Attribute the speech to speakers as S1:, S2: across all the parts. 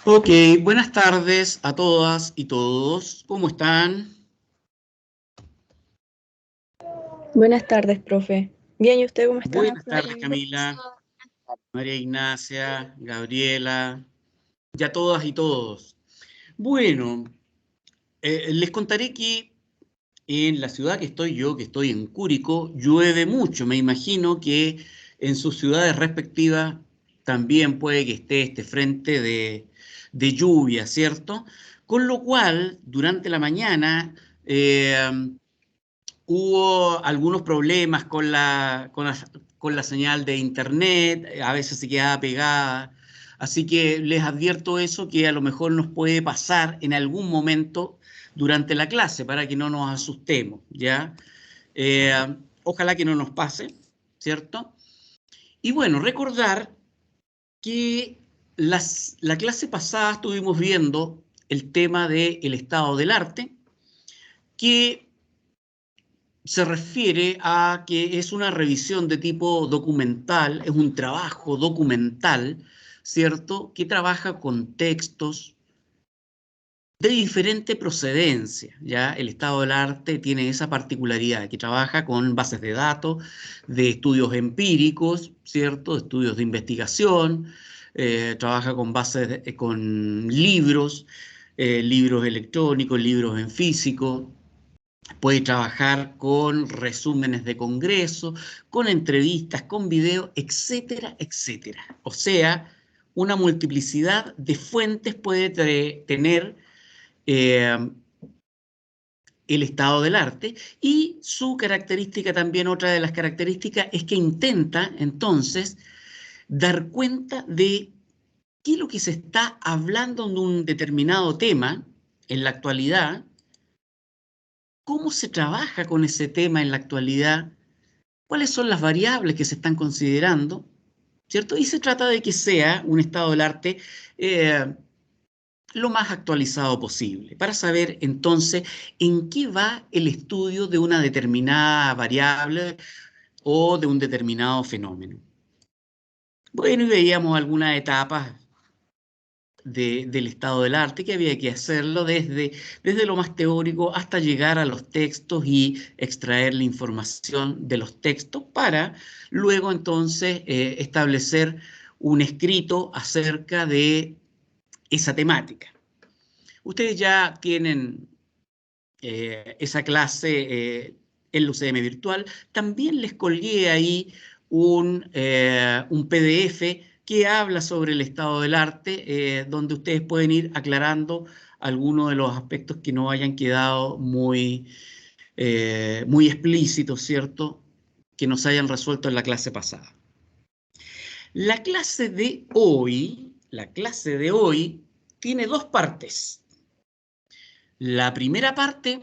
S1: Ok, buenas tardes a todas y todos. ¿Cómo están?
S2: Buenas tardes, profe. Bien, ¿y usted cómo está?
S1: Buenas tardes, Camila, María Ignacia, Gabriela, y a todas y todos. Bueno, les contaré que en la ciudad que estoy yo, que estoy en Curicó, llueve mucho. Me imagino que en sus ciudades respectivas también puede que esté este frente de lluvia, ¿cierto? Con lo cual, durante la mañana hubo algunos problemas con la señal de internet, a veces se quedaba pegada. Así que les advierto eso, que a lo mejor nos puede pasar en algún momento durante la clase para que no nos asustemos, ¿ya? Eh, Ojalá que no nos pase, ¿cierto? Y bueno, recordar que la clase pasada estuvimos viendo el tema del estado del arte, que se refiere a que es una revisión de tipo documental, es un trabajo documental, ¿cierto? Que trabaja con textos de diferente procedencia, ¿ya? El estado del arte tiene esa particularidad, que trabaja con bases de datos, de estudios empíricos, ¿cierto? De estudios de investigación, trabaja con con libros, libros electrónicos, libros en físico, puede trabajar con resúmenes de congreso, con entrevistas, con videos, etcétera, etcétera. O sea, una multiplicidad de fuentes puede tener eh, el estado del arte, y su característica también, otra de las características, es que intenta entonces dar cuenta de qué es lo que se está hablando de un determinado tema en la actualidad, cómo se trabaja con ese tema en la actualidad, cuáles son las variables que se están considerando, ¿cierto? Y se trata de que sea un estado del arte eh, lo más actualizado posible, para saber entonces en qué va el estudio de una determinada variable o de un determinado fenómeno. Bueno, y veíamos algunas etapas del estado del arte, que había que hacerlo desde lo más teórico hasta llegar a los textos y extraer la información de los textos para luego entonces establecer un escrito acerca de esa temática. Ustedes ya tienen esa clase en la UCM virtual. También les colgué ahí un PDF que habla sobre el estado del arte, donde ustedes pueden ir aclarando algunos de los aspectos que no hayan quedado muy explícitos, ¿cierto? Que no se hayan resuelto en la clase pasada. La clase de hoy tiene dos partes. La primera parte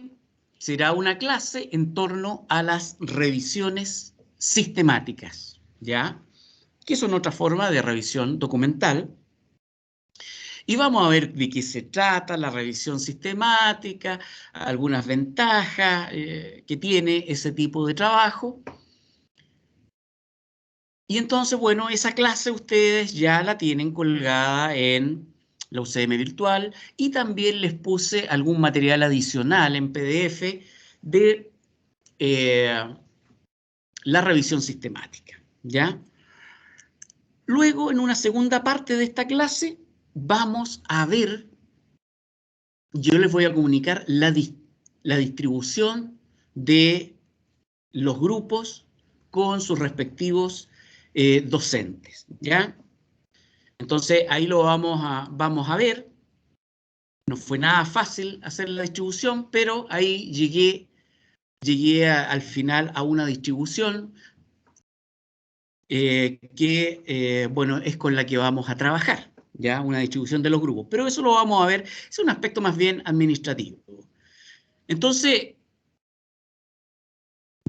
S1: será una clase en torno a las revisiones sistemáticas, ¿ya? Que son otra forma de revisión documental. Y vamos a ver de qué se trata la revisión sistemática, algunas ventajas que tiene ese tipo de trabajo. Y entonces, bueno, esa clase ustedes ya la tienen colgada en la UCM virtual, y también les puse algún material adicional en PDF de la revisión sistemática, ¿ya? Luego, en una segunda parte de esta clase, vamos a ver, yo les voy a comunicar la distribución de los grupos con sus respectivos docentes, ¿ya? Entonces, ahí lo vamos a ver. No fue nada fácil hacer la distribución, pero ahí llegué al final a una distribución bueno, es con la que vamos a trabajar, ¿ya? Una distribución de los grupos. Pero eso lo vamos a ver, es un aspecto más bien administrativo. Entonces,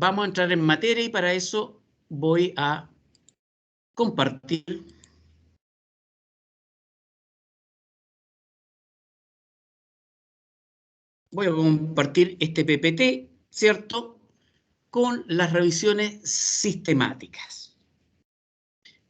S1: vamos a entrar en materia, y para eso voy a compartir. Voy a compartir este PPT, ¿cierto? Con las revisiones sistemáticas.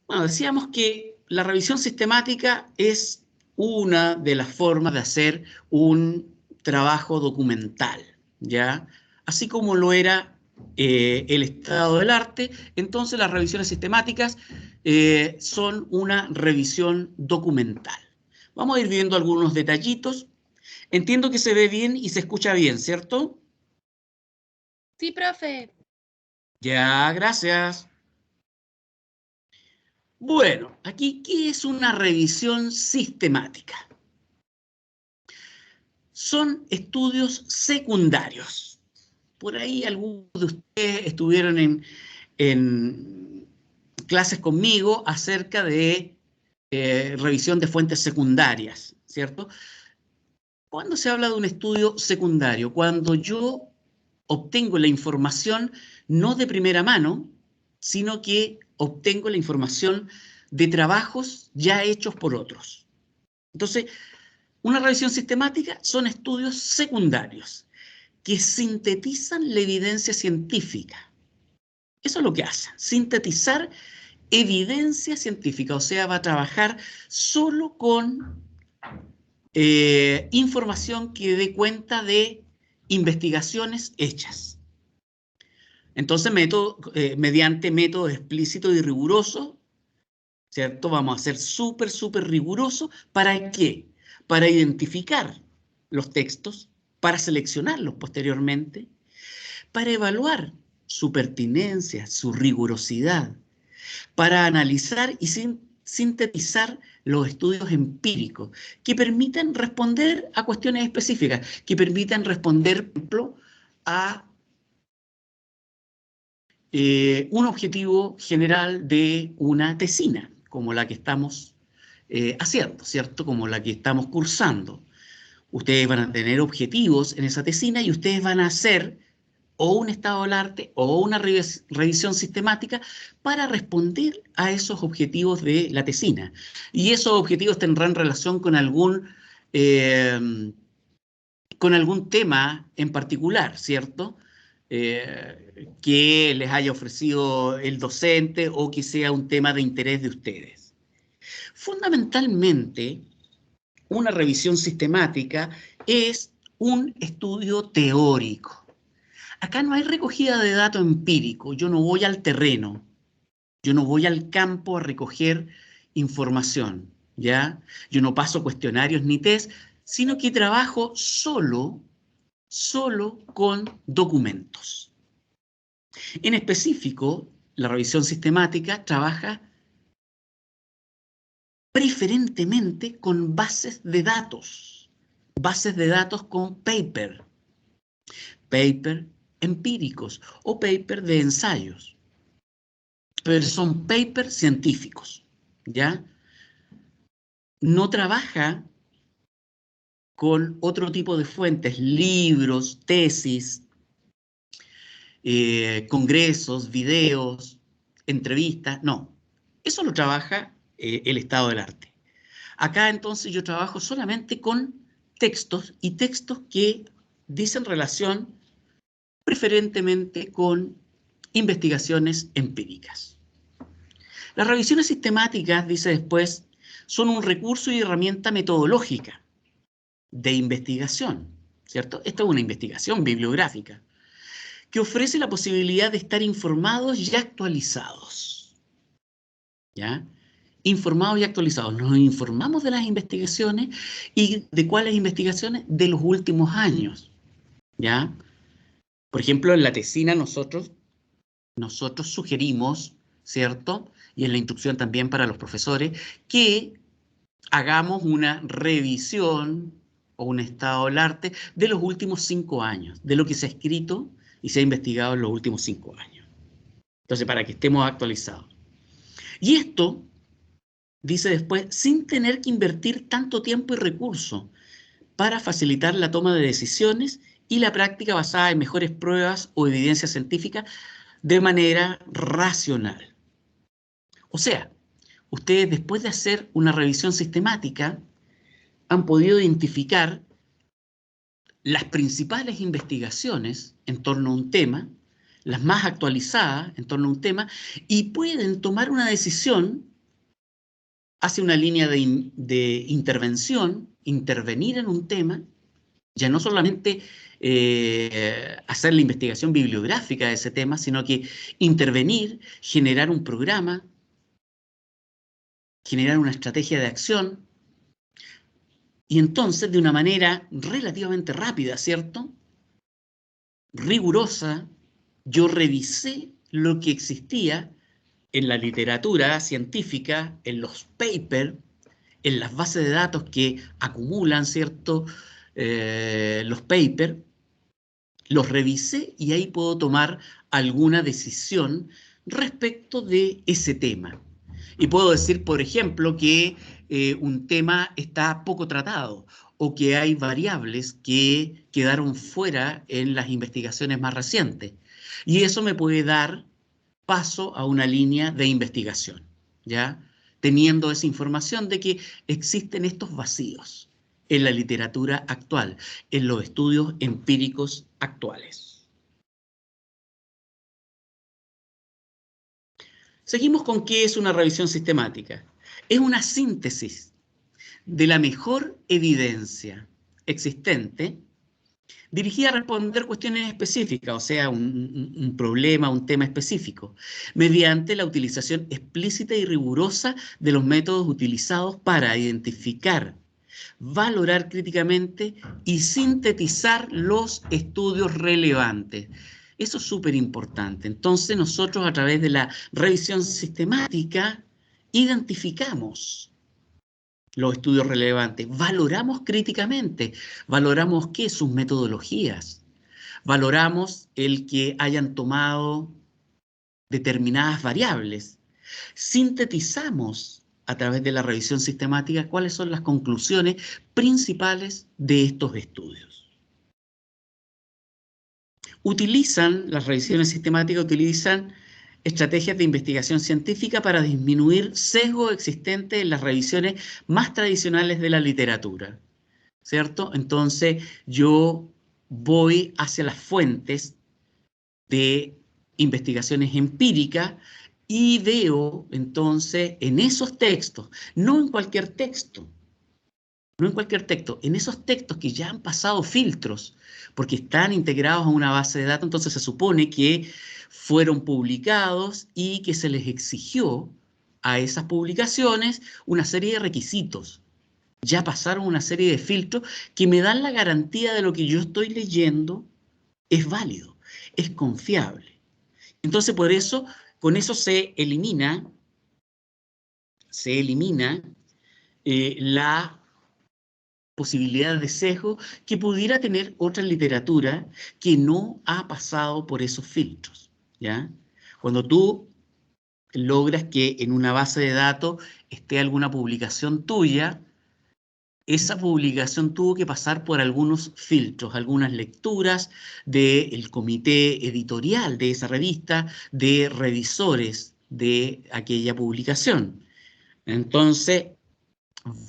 S1: Bueno, decíamos que la revisión sistemática es una de las formas de hacer un trabajo documental, ¿ya? Así como lo era el estado del arte, entonces las revisiones sistemáticas son una revisión documental. Vamos a ir viendo algunos detallitos. Entiendo que se ve bien y se escucha bien, ¿cierto?
S3: Sí, profe.
S1: Ya, gracias. Bueno, aquí, ¿qué es una revisión sistemática? Son estudios secundarios. Por ahí algunos de ustedes estuvieron en clases conmigo acerca de revisión de fuentes secundarias, ¿cierto? ¿Cuándo se habla de un estudio secundario? Cuando yo obtengo la información no de primera mano, sino que obtengo la información de trabajos ya hechos por otros. Entonces, una revisión sistemática son estudios secundarios que sintetizan la evidencia científica. Eso es lo que hace, sintetizar evidencia científica, o sea, va a trabajar solo con información que dé cuenta de investigaciones hechas. Entonces, mediante métodos explícitos y rigurosos, ¿cierto? Vamos a ser súper rigurosos. ¿Para qué? Para identificar los textos, para seleccionarlos posteriormente, para evaluar su pertinencia, su rigurosidad, para analizar y sintetizar los estudios empíricos que permitan responder a cuestiones específicas, que permitan responder, por ejemplo, a un objetivo general de una tesina, como la que estamos haciendo, ¿cierto? Como la que estamos cursando. Ustedes van a tener objetivos en esa tesina y ustedes van a hacer o un estado del arte o una revisión sistemática para responder a esos objetivos de la tesina. Y esos objetivos tendrán relación con algún tema en particular, ¿cierto? Que les haya ofrecido el docente o que sea un tema de interés de ustedes. Fundamentalmente, una revisión sistemática es un estudio teórico. Acá no hay recogida de datos empíricos, yo no voy al terreno, yo no voy al campo a recoger información, ¿ya? Yo no paso cuestionarios ni test, sino que trabajo solo con documentos. En específico, la revisión sistemática trabaja preferentemente con bases de datos con paper empíricos o paper de ensayos, pero son papers científicos, ¿ya? No trabaja con otro tipo de fuentes, libros, tesis, congresos, videos, entrevistas, no. Eso lo trabaja el estado del arte. Acá entonces yo trabajo solamente con textos y textos que dicen relación preferentemente con investigaciones empíricas. Las revisiones sistemáticas, dice después, son un recurso y herramienta metodológica de investigación, ¿cierto? Esta es una investigación bibliográfica que ofrece la posibilidad de estar informados y actualizados, ¿ya? Informados y actualizados. Nos informamos de las investigaciones y de cuáles investigaciones de los últimos años, ¿ya? Por ejemplo, en la tesina nosotros sugerimos, ¿cierto? Y en la instrucción también para los profesores, que hagamos una revisión o un estado del arte de los últimos 5 años, de lo que se ha escrito y se ha investigado en los últimos 5 años. Entonces, para que estemos actualizados. Y esto, dice después, sin tener que invertir tanto tiempo y recursos para facilitar la toma de decisiones y la práctica basada en mejores pruebas o evidencia científica de manera racional. O sea, ustedes después de hacer una revisión sistemática han podido identificar las principales investigaciones en torno a un tema, las más actualizadas en torno a un tema, y pueden tomar una decisión hace una línea de intervención, intervenir en un tema, ya no solamente hacer la investigación bibliográfica de ese tema, sino que intervenir, generar un programa, generar una estrategia de acción, y entonces de una manera relativamente rápida, ¿cierto? Rigurosa, yo revisé lo que existía en la literatura científica, en los papers, en las bases de datos que acumulan, ¿cierto? Los papers, los revisé y ahí puedo tomar alguna decisión respecto de ese tema. Y puedo decir, por ejemplo, que un tema está poco tratado o que hay variables que quedaron fuera en las investigaciones más recientes. Y eso me puede dar paso a una línea de investigación, ¿ya? Teniendo esa información de que existen estos vacíos en la literatura actual, en los estudios empíricos actuales. Seguimos con qué es una revisión sistemática. Es una síntesis de la mejor evidencia existente dirigida a responder cuestiones específicas, o sea, un problema, un tema específico, mediante la utilización explícita y rigurosa de los métodos utilizados para identificar, valorar críticamente y sintetizar los estudios relevantes. Eso es súper importante. Entonces, nosotros a través de la revisión sistemática identificamos los estudios relevantes, valoramos críticamente, valoramos qué, sus metodologías, valoramos el que hayan tomado determinadas variables, sintetizamos a través de la revisión sistemática cuáles son las conclusiones principales de estos estudios. Las revisiones sistemáticas utilizan estrategias de investigación científica para disminuir sesgo existente en las revisiones más tradicionales de la literatura, ¿cierto? Entonces yo voy hacia las fuentes de investigaciones empíricas y veo entonces en esos textos, no en cualquier texto, en esos textos que ya han pasado filtros, porque están integrados a una base de datos, entonces se supone que fueron publicados y que se les exigió a esas publicaciones una serie de requisitos. Ya pasaron una serie de filtros que me dan la garantía de lo que yo estoy leyendo es válido, es confiable. Entonces, por eso, con eso se elimina la posibilidad de sesgo que pudiera tener otra literatura que no ha pasado por esos filtros, ¿ya? Cuando tú logras que en una base de datos esté alguna publicación tuya, esa publicación tuvo que pasar por algunos filtros, algunas lecturas del comité editorial de esa revista, de revisores de aquella publicación. Entonces,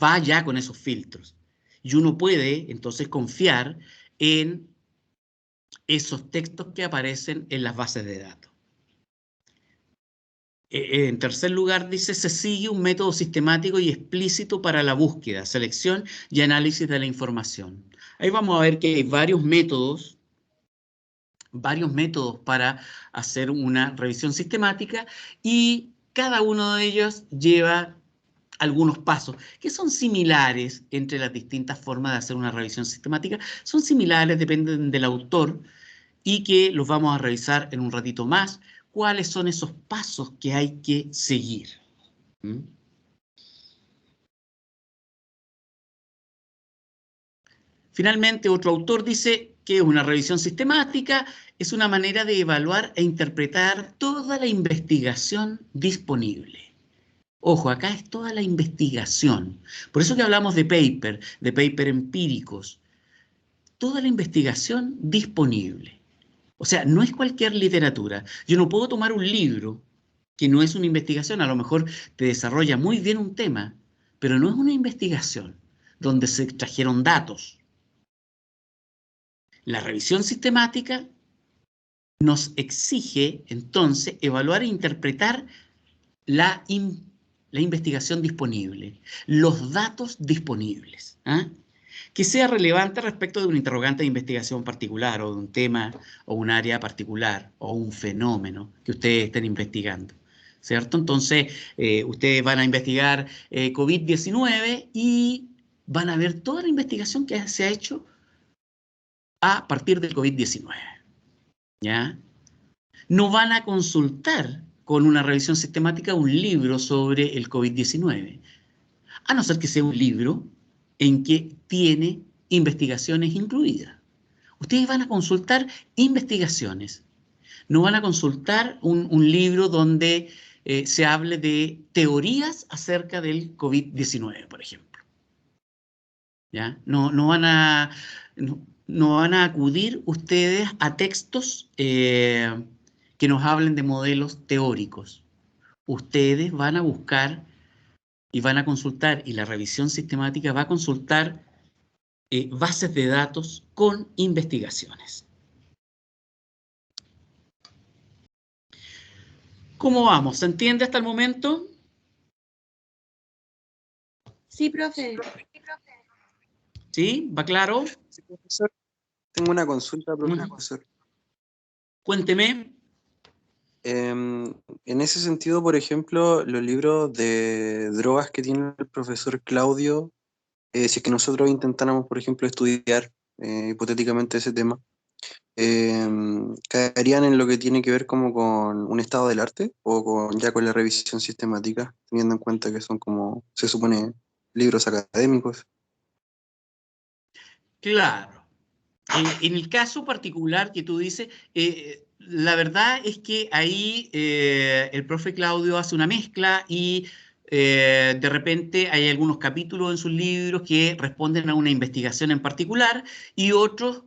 S1: va ya con esos filtros. Y uno puede entonces confiar en esos textos que aparecen en las bases de datos. En tercer lugar, dice, se sigue un método sistemático y explícito para la búsqueda, selección y análisis de la información. Ahí vamos a ver que hay varios métodos para hacer una revisión sistemática y cada uno de ellos lleva algunos pasos que son similares entre las distintas formas de hacer una revisión sistemática. Son similares, dependen del autor y que los vamos a revisar en un ratito más. ¿Cuáles son esos pasos que hay que seguir? ¿Mm? Finalmente, otro autor dice que una revisión sistemática es una manera de evaluar e interpretar toda la investigación disponible. Ojo, acá es toda la investigación. Por eso que hablamos de paper empíricos. Toda la investigación disponible. O sea, no es cualquier literatura. Yo no puedo tomar un libro que no es una investigación. A lo mejor te desarrolla muy bien un tema, pero no es una investigación donde se extrajeron datos. La revisión sistemática nos exige, entonces, evaluar e interpretar la la investigación disponible, los datos disponibles, ¿ah? Que sea relevante respecto de un interrogante de investigación particular o de un tema o un área particular o un fenómeno que ustedes estén investigando, ¿cierto? Entonces, ustedes van a investigar COVID-19 y van a ver toda la investigación que se ha hecho a partir del COVID-19, ¿ya? No van a consultar con una revisión sistemática un libro sobre el COVID-19, a no ser que sea un libro en que tiene investigaciones incluidas. Ustedes van a consultar investigaciones, no van a consultar un libro donde se hable de teorías acerca del COVID-19, por ejemplo. ¿Ya? No van a acudir ustedes a textos que nos hablen de modelos teóricos. Ustedes van a buscar y van a consultar, y la revisión sistemática va a consultar bases de datos con investigaciones. ¿Cómo vamos? ¿Se entiende hasta el momento?
S3: Sí, profe.
S1: ¿Sí? ¿Va claro?
S4: Sí, profesor. Tengo una consulta, profesor.
S1: Cuénteme.
S4: En ese sentido, por ejemplo, los libros de drogas que tiene el profesor Claudio, si es que nosotros intentáramos, por ejemplo, estudiar hipotéticamente ese tema, ¿caerían en lo que tiene que ver como con un estado del arte o ya con la revisión sistemática, teniendo en cuenta que son como, se supone, libros académicos?
S1: Claro. En el caso particular que tú dices, la verdad es que ahí el profe Claudio hace una mezcla y de repente hay algunos capítulos en sus libros que responden a una investigación en particular y otros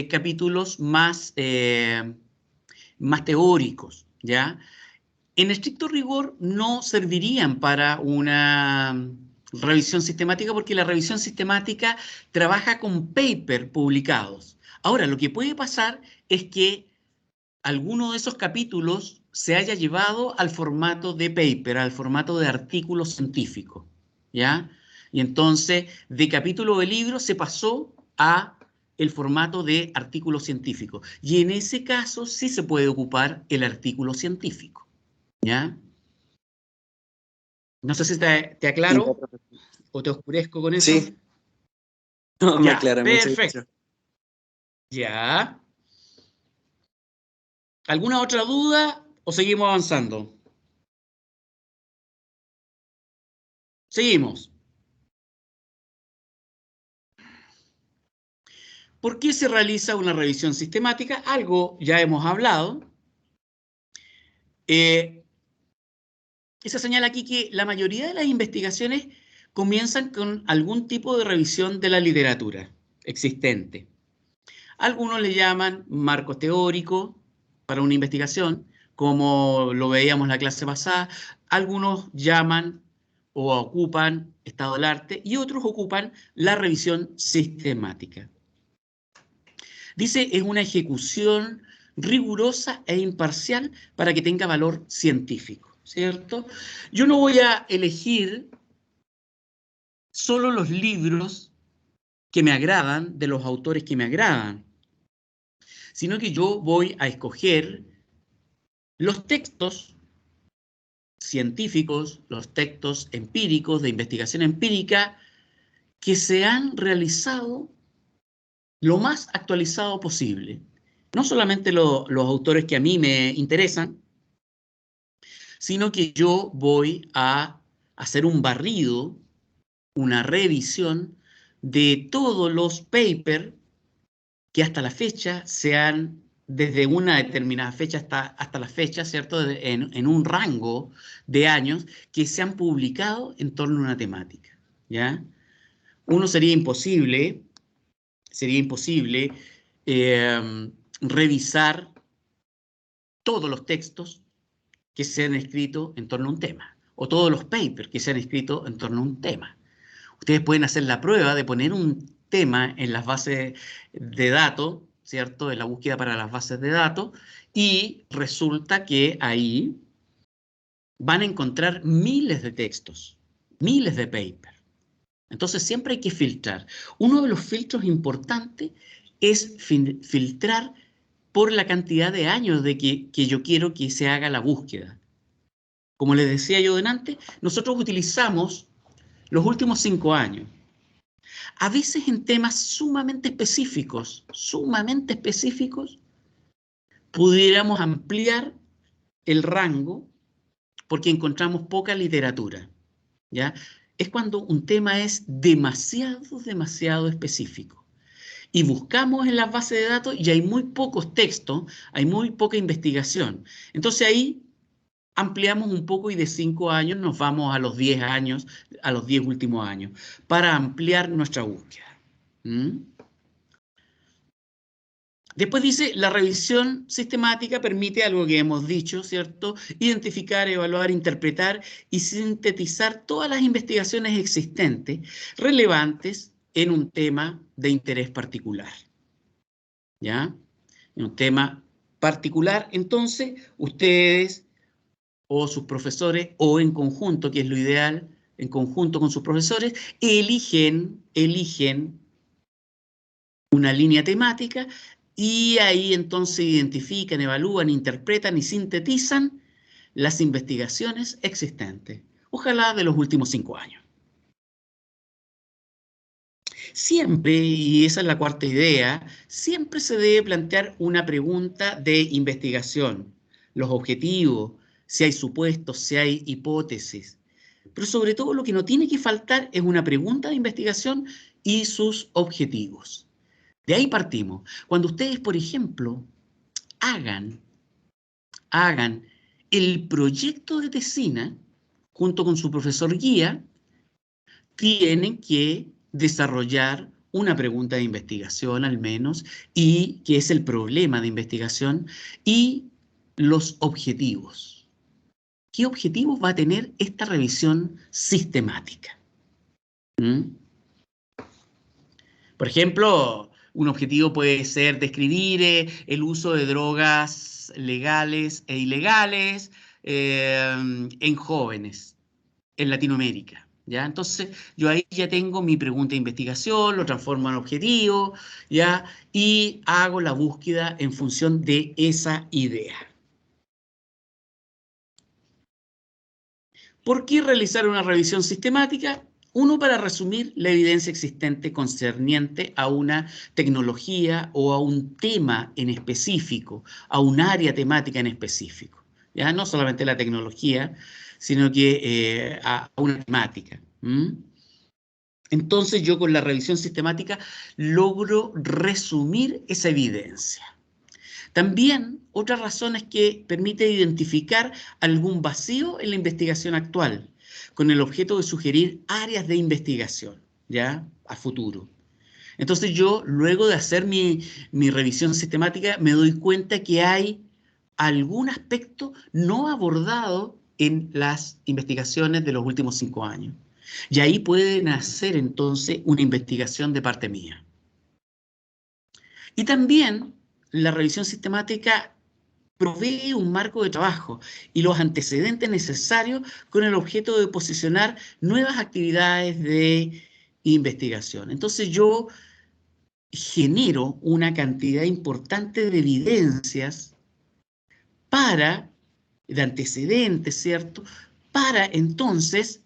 S1: capítulos más teóricos, ¿ya? En estricto rigor no servirían para una revisión sistemática porque la revisión sistemática trabaja con paper publicados. Ahora, lo que puede pasar es que alguno de esos capítulos se haya llevado al formato de paper, al formato de artículo científico, ¿ya? Y entonces, de capítulo de libro se pasó a el formato de artículo científico. Y en ese caso sí se puede ocupar el artículo científico, ¿ya? No sé si te
S4: Sí,
S1: aclaro o te oscurezco con eso.
S4: sí. No, me
S1: Ya,
S4: aclara, muchas
S1: perfecto.
S4: gracias.
S1: Ya. ¿Alguna otra duda o seguimos avanzando? Seguimos. ¿Por qué se realiza una revisión sistemática? Algo ya hemos hablado. Esa señala aquí que la mayoría de las investigaciones comienzan con algún tipo de revisión de la literatura existente. Algunos le llaman marco teórico para una investigación, como lo veíamos en la clase pasada. Algunos llaman o ocupan estado del arte y otros ocupan la revisión sistemática. Dice, es una ejecución rigurosa e imparcial para que tenga valor científico, ¿cierto? Yo no voy a elegir solo los libros que me agradan, de los autores que me agradan, sino que yo voy a escoger los textos científicos, los textos empíricos, de investigación empírica, que se han realizado lo más actualizado posible. No solamente los autores que a mí me interesan, sino que yo voy a hacer un barrido, una revisión de todos los papers que hasta la fecha se han, desde una determinada fecha hasta la fecha, ¿cierto? En un rango de años que se han publicado en torno a una temática, ¿ya? Uno sería imposible revisar todos los textos que se han escrito en torno a un tema, o todos los papers que se han escrito en torno a un tema. Ustedes pueden hacer la prueba de poner un tema en las bases de datos, ¿cierto? En la búsqueda para las bases de datos, y resulta que ahí van a encontrar miles de textos, miles de papers. Entonces siempre hay que filtrar. Uno de los filtros importantes es filtrar por la cantidad de años de que yo quiero que se haga la búsqueda. Como les decía yo delante, nosotros utilizamos los últimos 5 años. A veces en temas sumamente específicos, pudiéramos ampliar el rango porque encontramos poca literatura, ¿ya? Es cuando un tema es demasiado específico. Y buscamos en las bases de datos y hay muy pocos textos, hay muy poca investigación. Entonces ahí ampliamos un poco y de 5 años nos vamos a los 10 años, a los 10 últimos años, para ampliar nuestra búsqueda. Después dice, la revisión sistemática permite algo que hemos dicho, ¿cierto? Identificar, evaluar, interpretar y sintetizar todas las investigaciones existentes relevantes en un tema de interés particular. ¿Ya? En un tema particular, entonces, ustedes o sus profesores, o en conjunto, que es lo ideal, en conjunto con sus profesores, eligen una línea temática y ahí entonces identifican, evalúan, interpretan y sintetizan las investigaciones existentes, ojalá de los últimos 5 años. Siempre, y esa es la cuarta idea, siempre se debe plantear una pregunta de investigación, los objetivos, si hay supuestos, si hay hipótesis. Pero sobre todo lo que no tiene que faltar es una pregunta de investigación y sus objetivos. De ahí partimos. Cuando ustedes, por ejemplo, hagan el proyecto de tesina junto con su profesor guía, tienen que desarrollar una pregunta de investigación al menos, y que es el problema de investigación, y los objetivos. ¿Qué objetivos va a tener esta revisión sistemática? Por ejemplo, un objetivo puede ser describir el uso de drogas legales e ilegales en jóvenes en Latinoamérica. ¿Ya? Entonces, yo ahí ya tengo mi pregunta de investigación, lo transformo en objetivo, ¿ya? Y hago la búsqueda en función de esa idea. ¿Por qué realizar una revisión sistemática? Uno, para resumir la evidencia existente concerniente a una tecnología o a un tema en específico, a un área temática en específico. ¿Ya? No solamente la tecnología, sino que a una temática. Entonces yo con la revisión sistemática logro resumir esa evidencia. También otra razón es que permite identificar algún vacío en la investigación actual, con el objeto de sugerir áreas de investigación, ¿ya? A futuro. Entonces yo, luego de hacer mi revisión sistemática, me doy cuenta que hay algún aspecto no abordado en las investigaciones de los últimos 5 años. Y ahí puede nacer entonces una investigación de parte mía. Y también la revisión sistemática provee un marco de trabajo y los antecedentes necesarios con el objeto de posicionar nuevas actividades de investigación. Entonces yo genero una cantidad importante de evidencias de antecedentes, ¿cierto? Para entonces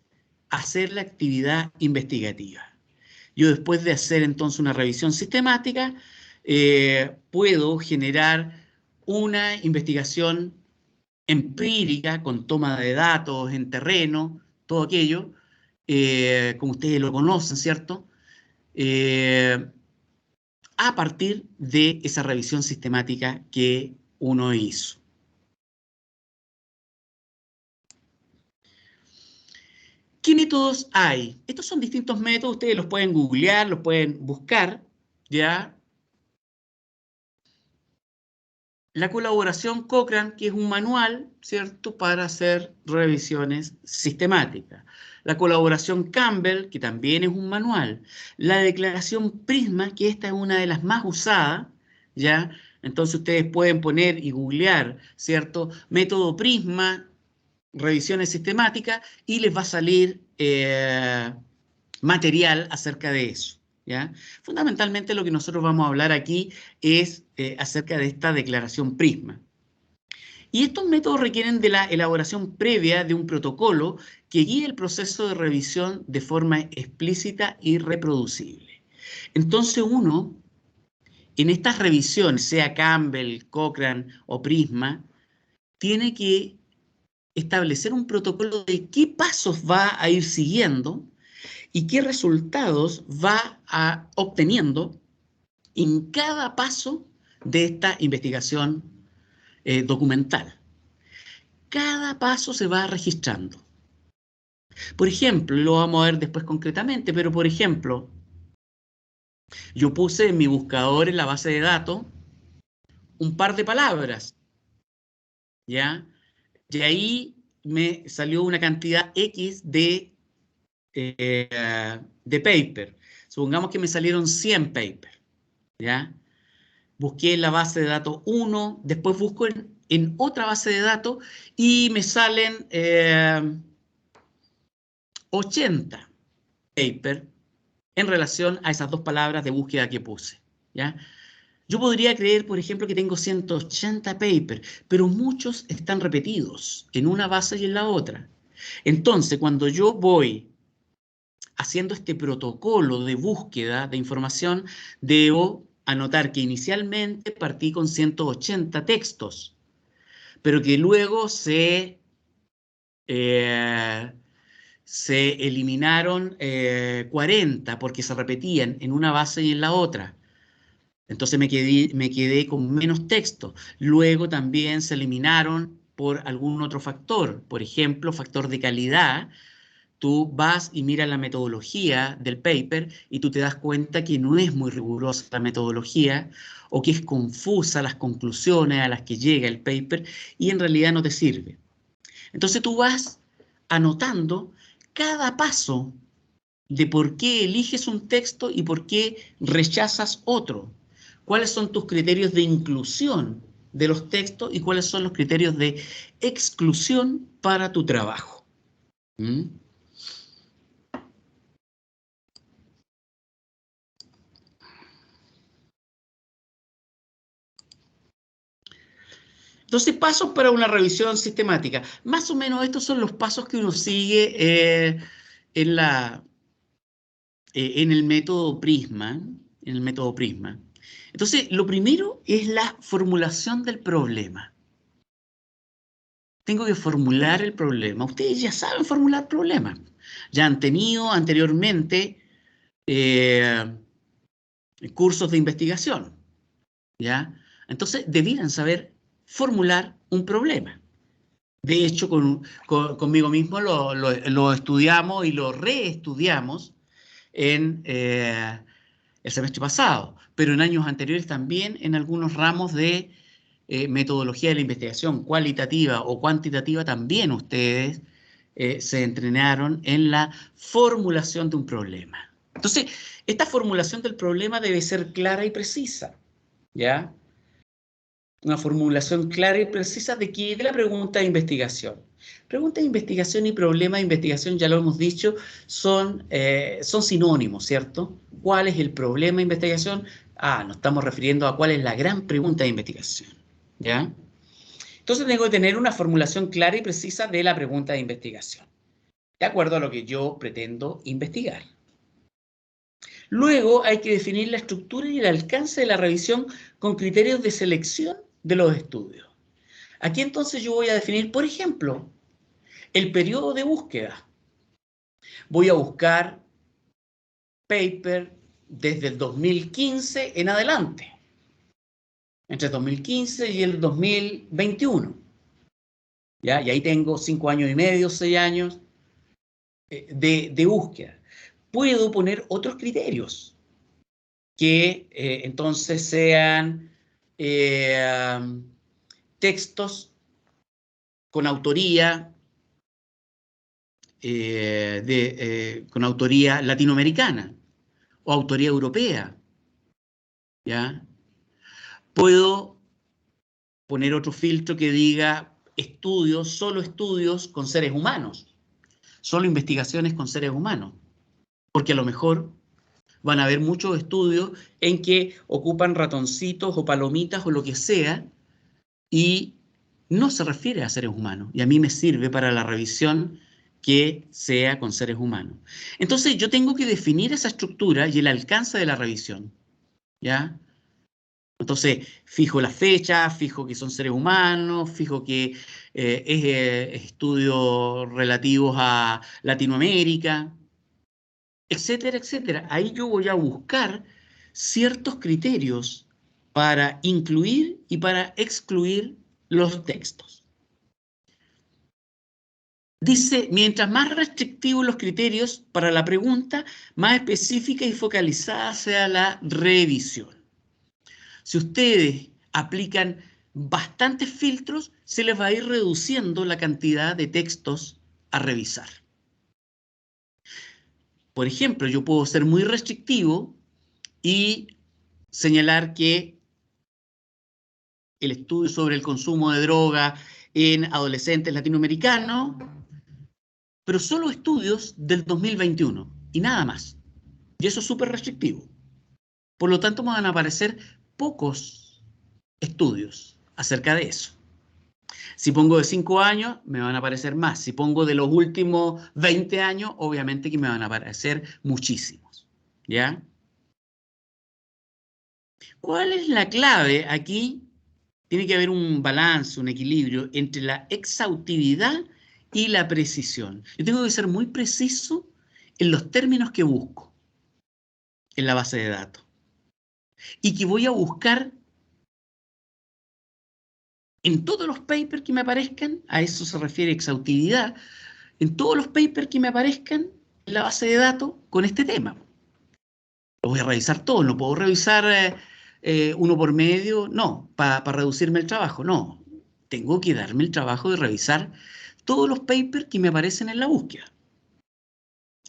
S1: hacer la actividad investigativa. Yo, después de hacer entonces una revisión sistemática, puedo generar una investigación empírica con toma de datos en terreno, todo aquello, como ustedes lo conocen, ¿cierto? A partir de esa revisión sistemática que uno hizo. ¿Qué métodos hay? Estos son distintos métodos, ustedes los pueden googlear, los pueden buscar, ¿ya? La colaboración Cochrane, que es un manual, ¿cierto?, para hacer revisiones sistemáticas. La colaboración Campbell, que también es un manual. La declaración Prisma, que esta es una de las más usadas, ¿ya? Entonces ustedes pueden poner y googlear, ¿cierto?, método Prisma, revisiones sistemáticas y les va a salir material acerca de eso, ¿ya? Fundamentalmente lo que nosotros vamos a hablar aquí es acerca de esta declaración Prisma. Y estos métodos requieren de la elaboración previa de un protocolo que guíe el proceso de revisión de forma explícita y reproducible. Entonces uno, en estas revisiones, sea Campbell, Cochrane o Prisma, tiene que establecer un protocolo de qué pasos va a ir siguiendo y qué resultados va obteniendo en cada paso de esta investigación documental. Cada paso se va registrando. Por ejemplo, lo vamos a ver después concretamente, pero por ejemplo, yo puse en mi buscador en la base de datos un par de palabras, ¿ya? Y ahí me salió una cantidad X de paper. Supongamos que me salieron 100 papers, ¿ya? Busqué en la base de datos 1, después busco en otra base de datos y me salen 80 papers en relación a esas dos palabras de búsqueda que puse, ¿ya? Yo podría creer, por ejemplo, que tengo 180 papers, pero muchos están repetidos en una base y en la otra. Entonces, cuando yo voy haciendo este protocolo de búsqueda de información, debo anotar que inicialmente partí con 180 textos, pero que luego se eliminaron 40 porque se repetían en una base y en la otra. Entonces me quedé con menos texto. Luego también se eliminaron por algún otro factor, por ejemplo, factor de calidad. Tú vas y miras la metodología del paper y tú te das cuenta que no es muy rigurosa la metodología o que es confusa las conclusiones a las que llega el paper y en realidad no te sirve. Entonces tú vas anotando cada paso de por qué eliges un texto y por qué rechazas otro. ¿Cuáles son tus criterios de inclusión de los textos y cuáles son los criterios de exclusión para tu trabajo? ¿Mm? Entonces, pasos para una revisión sistemática. Más o menos estos son los pasos que uno sigue en el método Prisma. En el método Prisma. Entonces, lo primero es la formulación del problema. Tengo que formular el problema. Ustedes ya saben formular problemas. Ya han tenido anteriormente cursos de investigación, ¿ya? Entonces, debieran saber formular un problema. De hecho, conmigo mismo lo estudiamos y lo reestudiamos en el semestre pasado, pero en años anteriores también en algunos ramos de metodología de la investigación cualitativa o cuantitativa también ustedes se entrenaron en la formulación de un problema. Entonces, esta formulación del problema debe ser clara y precisa, ¿ya? Una formulación clara y precisa de qué de la pregunta de investigación. Pregunta de investigación y problema de investigación, ya lo hemos dicho, son sinónimos, ¿cierto? ¿Cuál es el problema de investigación? Nos estamos refiriendo a cuál es la gran pregunta de investigación, ¿ya? Entonces tengo que tener una formulación clara y precisa de la pregunta de investigación, de acuerdo a lo que yo pretendo investigar. Luego hay que definir la estructura y el alcance de la revisión con criterios de selección de los estudios. Aquí entonces yo voy a definir, por ejemplo, el periodo de búsqueda. Voy a buscar paper desde el 2015 en adelante, entre el 2015 y el 2021. ¿Ya? Y ahí tengo 5 años y medio, 6 años de búsqueda. Puedo poner otros criterios que entonces sean textos con autoría con autoría latinoamericana o autoría europea, ¿ya? Puedo poner otro filtro que diga estudios, solo estudios con seres humanos, solo investigaciones con seres humanos, porque a lo mejor van a haber muchos estudios en que ocupan ratoncitos o palomitas o lo que sea y no se refiere a seres humanos. Y a mí me sirve para la revisión que sea con seres humanos. Entonces yo tengo que definir esa estructura y el alcance de la revisión, ¿ya? Entonces fijo la fecha, fijo que son seres humanos, fijo que es estudios relativos a Latinoamérica, etcétera, etcétera. Ahí yo voy a buscar ciertos criterios para incluir y para excluir los textos. Dice, mientras más restrictivos los criterios para la pregunta, más específica y focalizada sea la revisión. Si ustedes aplican bastantes filtros, se les va a ir reduciendo la cantidad de textos a revisar. Por ejemplo, yo puedo ser muy restrictivo y señalar que el estudio sobre el consumo de droga en adolescentes latinoamericanos, pero solo estudios del 2021 y nada más. Y eso es súper restrictivo. Por lo tanto, me van a aparecer pocos estudios acerca de eso. Si pongo de 5 años, me van a aparecer más. Si pongo de los últimos 20 años, obviamente que me van a aparecer muchísimos. ¿Ya? ¿Cuál es la clave aquí? Tiene que haber un balance, un equilibrio entre la exhaustividad y la precisión. Yo tengo que ser muy preciso en los términos que busco en la base de datos y que voy a buscar en todos los papers que me aparezcan, a eso se refiere exhaustividad, en todos los papers que me aparezcan en la base de datos con este tema. Lo voy a revisar todo, no puedo revisar uno por medio, no, para reducirme el trabajo, no. Tengo que darme el trabajo de revisar todos los papers que me aparecen en la búsqueda.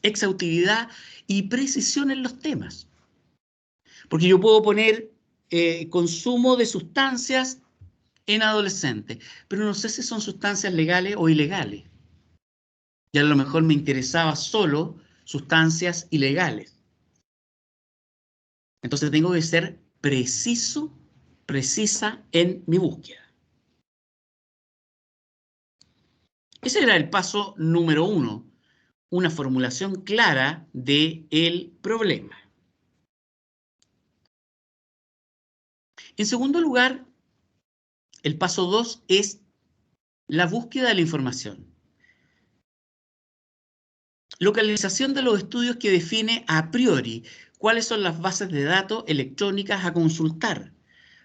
S1: Exhaustividad y precisión en los temas. Porque yo puedo poner consumo de sustancias en adolescentes, pero no sé si son sustancias legales o ilegales. Y a lo mejor me interesaba solo sustancias ilegales. Entonces tengo que ser preciso, precisa en mi búsqueda. Ese era el paso número 1, una formulación clara del problema. En segundo lugar, el paso 2 es la búsqueda de la información. Localización de los estudios que define a priori cuáles son las bases de datos electrónicas a consultar,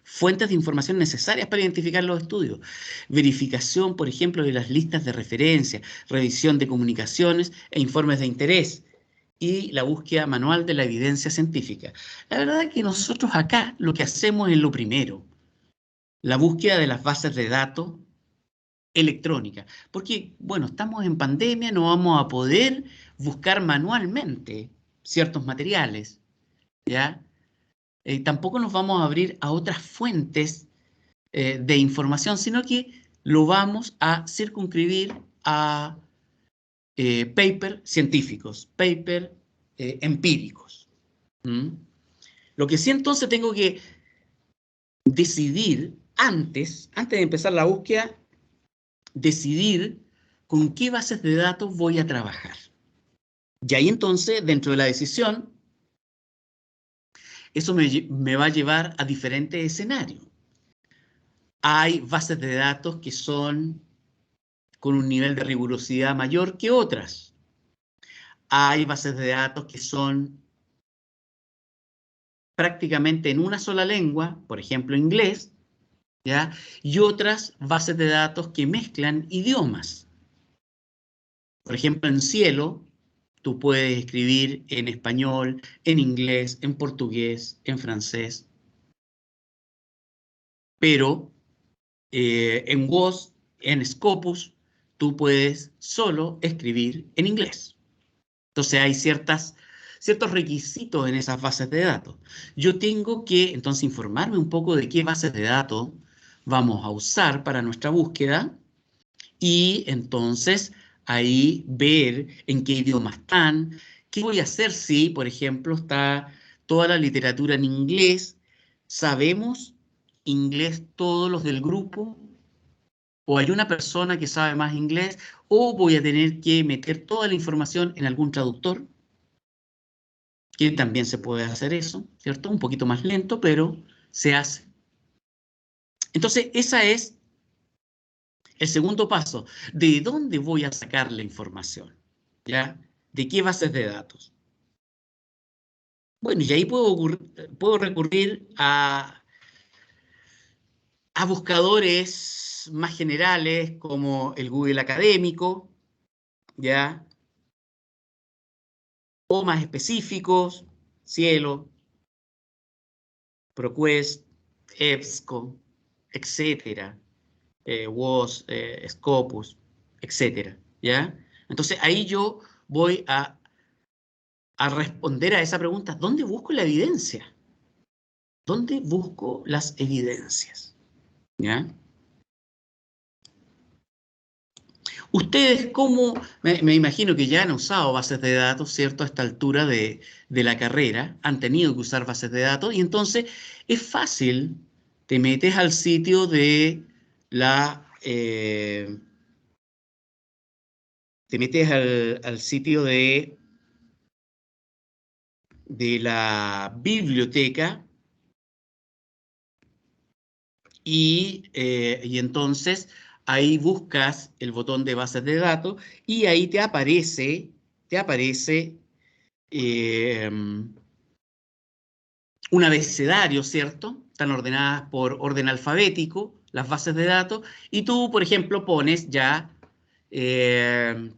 S1: fuentes de información necesarias para identificar los estudios, verificación, por ejemplo, de las listas de referencia, revisión de comunicaciones e informes de interés y la búsqueda manual de la evidencia científica. La verdad es que nosotros acá lo que hacemos es lo primero, la búsqueda de las bases de datos electrónica, porque, bueno, estamos en pandemia, no vamos a poder buscar manualmente ciertos materiales, ¿ya? Tampoco nos vamos a abrir a otras fuentes de información, sino que lo vamos a circunscribir a papers científicos, papers empíricos. ¿Mm? Lo que sí entonces tengo que decidir antes de empezar la búsqueda, decidir con qué bases de datos voy a trabajar. Y ahí entonces, dentro de la decisión, eso me va a llevar a diferentes escenarios. Hay bases de datos que son con un nivel de rigurosidad mayor que otras. Hay bases de datos que son prácticamente en una sola lengua, por ejemplo inglés, ¿ya? Y otras bases de datos que mezclan idiomas. Por ejemplo, en Cielo, tú puedes escribir en español, en inglés, en portugués, en francés. Pero en WOS, en Scopus, tú puedes solo escribir en inglés. Entonces hay ciertos requisitos en esas bases de datos. Yo tengo que entonces informarme un poco de qué bases de datos vamos a usar para nuestra búsqueda y entonces ahí ver en qué idioma están, qué voy a hacer si, por ejemplo, está toda la literatura en inglés, sabemos inglés todos los del grupo, o hay una persona que sabe más inglés, o voy a tener que meter toda la información en algún traductor, que también se puede hacer eso, ¿cierto? Un poquito más lento, pero se hace. Entonces, ese es el segundo paso. ¿De dónde voy a sacar la información? ¿Ya? ¿De qué bases de datos? Bueno, y ahí puedo recurrir a buscadores más generales como el Google Académico, ¿ya? O más específicos, Cielo, ProQuest, EBSCO, etcétera, WOS, Scopus, etcétera, ¿ya? Entonces ahí yo voy a responder a esa pregunta, ¿dónde busco la evidencia? ¿Dónde busco las evidencias? ¿Ya? Ustedes, ¿cómo? Me imagino que ya han usado bases de datos, ¿cierto? A esta altura de la carrera, han tenido que usar bases de datos y entonces es fácil, te metes al sitio de la... te metes al sitio de la biblioteca y entonces ahí buscas el botón de bases de datos y ahí te aparece eh, un abecedario, ¿cierto? Están ordenadas por orden alfabético las bases de datos y tú, por ejemplo, pones ya eh,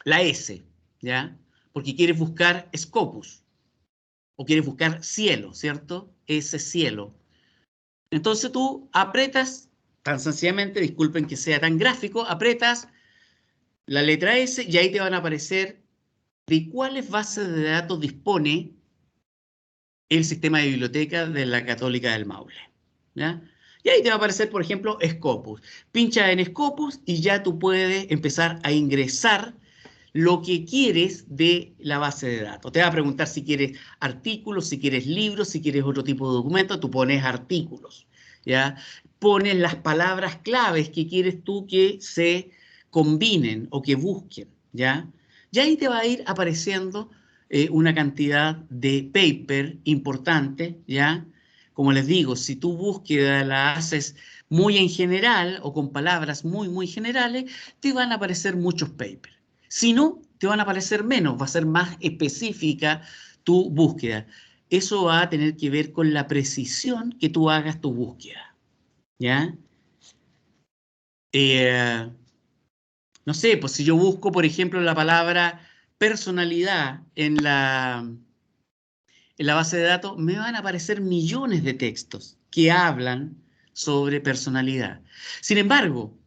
S1: la S, ¿ya? Porque quieres buscar Scopus o quieres buscar cielo, ¿cierto? S cielo. Entonces tú apretas, tan sencillamente, disculpen que sea tan gráfico, apretas la letra S y ahí te van a aparecer de cuáles bases de datos dispone el sistema de biblioteca de la Católica del Maule, ¿ya? Y ahí te va a aparecer, por ejemplo, Scopus. Pincha en Scopus y ya tú puedes empezar a ingresar lo que quieres de la base de datos. Te va a preguntar si quieres artículos, si quieres libros, si quieres otro tipo de documento, tú pones artículos, ¿ya? Pones las palabras claves que quieres tú que se combinen o que busquen, ¿ya? Y ahí te va a ir apareciendo una cantidad de paper importante, ¿ya? Como les digo, si tu búsqueda la haces muy en general o con palabras muy, muy generales, te van a aparecer muchos papers. Si no, te van a aparecer menos, va a ser más específica tu búsqueda. Eso va a tener que ver con la precisión que tú hagas tu búsqueda, ¿ya? Eh, no sé, pues si yo busco, por ejemplo, la palabra personalidad en la base de datos, me van a aparecer millones de textos que hablan sobre personalidad. Sin embargo,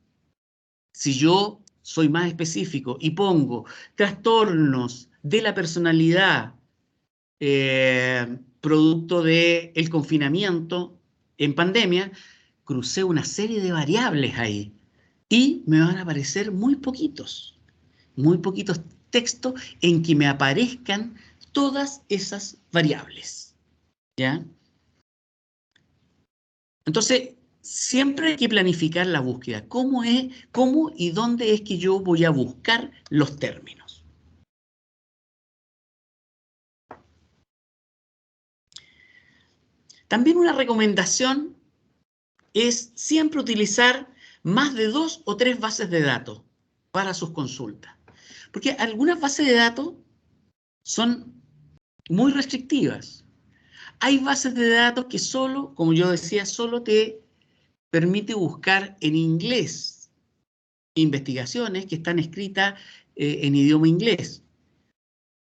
S1: si yo soy más específico y pongo trastornos de la personalidad producto del confinamiento en pandemia, crucé una serie de variables ahí y me van a aparecer muy poquitos textos en que me aparezcan todas esas variables, ¿ya? Entonces, siempre hay que planificar la búsqueda. ¿Cómo y dónde es que yo voy a buscar los términos? También una recomendación es siempre utilizar más de 2 o 3 bases de datos para sus consultas. Porque algunas bases de datos son muy restrictivas. Hay bases de datos que solo, como yo decía, solo te permite buscar en inglés investigaciones que están escritas en idioma inglés.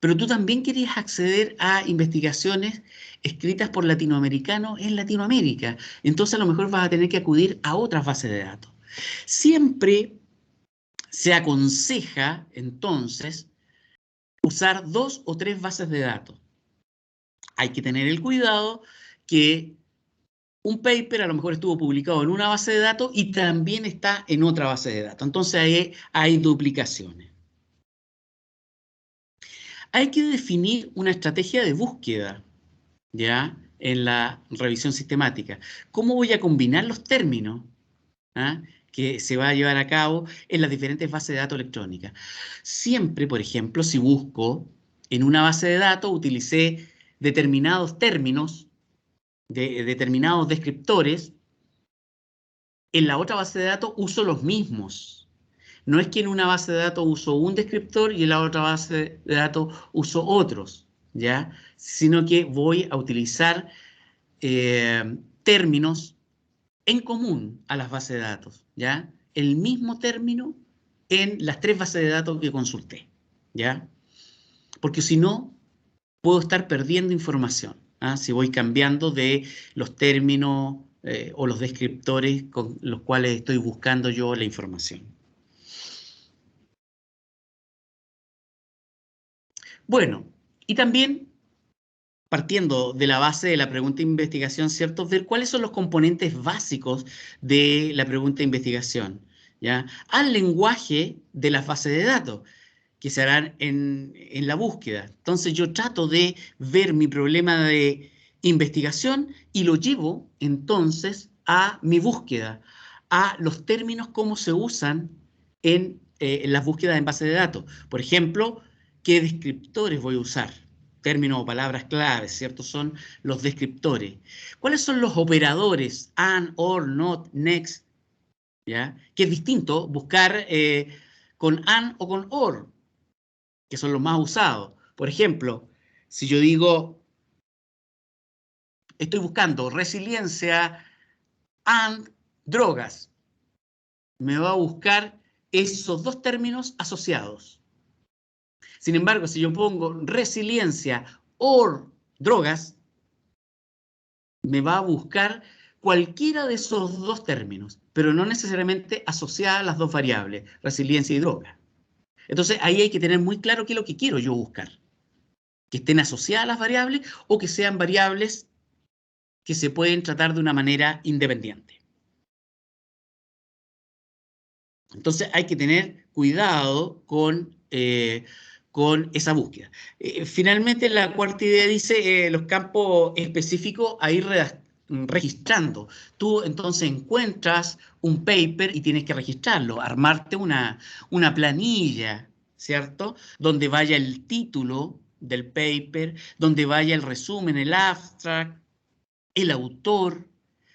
S1: Pero tú también querías acceder a investigaciones escritas por latinoamericanos en Latinoamérica. Entonces a lo mejor vas a tener que acudir a otras bases de datos. Siempre se aconseja entonces usar 2 o 3 bases de datos. Hay que tener el cuidado que un paper a lo mejor estuvo publicado en una base de datos y también está en otra base de datos. Entonces ahí hay duplicaciones. Hay que definir una estrategia de búsqueda, ¿ya? En la revisión sistemática. ¿Cómo voy a combinar los términos, ¿ah?, que se va a llevar a cabo en las diferentes bases de datos electrónicas? Siempre, por ejemplo, si busco en una base de datos, utilicé determinados términos, determinados descriptores, en la otra base de datos uso los mismos. No es que en una base de datos uso un descriptor y en la otra base de datos uso otros, ¿ya? Sino que voy a utilizar términos en común a las bases de datos, ¿ya? El mismo término en las 3 bases de datos que consulté, ¿ya? Porque si no, puedo estar perdiendo información, ¿ah?, si voy cambiando de los términos o los descriptores con los cuales estoy buscando yo la información. Bueno, y también, partiendo de la base de la pregunta de investigación, ¿cierto?, ver cuáles son los componentes básicos de la pregunta de investigación, ¿ya? Al lenguaje de las bases de datos que se harán en la búsqueda. Entonces yo trato de ver mi problema de investigación y lo llevo entonces a mi búsqueda, a los términos cómo se usan en las búsquedas en base de datos. Por ejemplo, ¿qué descriptores voy a usar? Términos o palabras claves, ¿cierto? Son los descriptores. ¿Cuáles son los operadores? And, or, not, next, ¿ya? Que es distinto buscar con and o con or, que son los más usados. Por ejemplo, si yo digo, estoy buscando resiliencia and drogas, me va a buscar esos 2 términos asociados. Sin embargo, si yo pongo resiliencia or drogas, me va a buscar cualquiera de esos 2 términos, pero no necesariamente asociadas las 2 variables, resiliencia y droga. Entonces, ahí hay que tener muy claro qué es lo que quiero yo buscar. Que estén asociadas las variables o que sean variables que se pueden tratar de una manera independiente. Entonces hay que tener cuidado con esa búsqueda. Finalmente, la cuarta idea dice los campos específicos a ir registrando. Tú entonces encuentras un paper y tienes que registrarlo, armarte una planilla, ¿cierto?, donde vaya el título del paper, donde vaya el resumen, el abstract, el autor,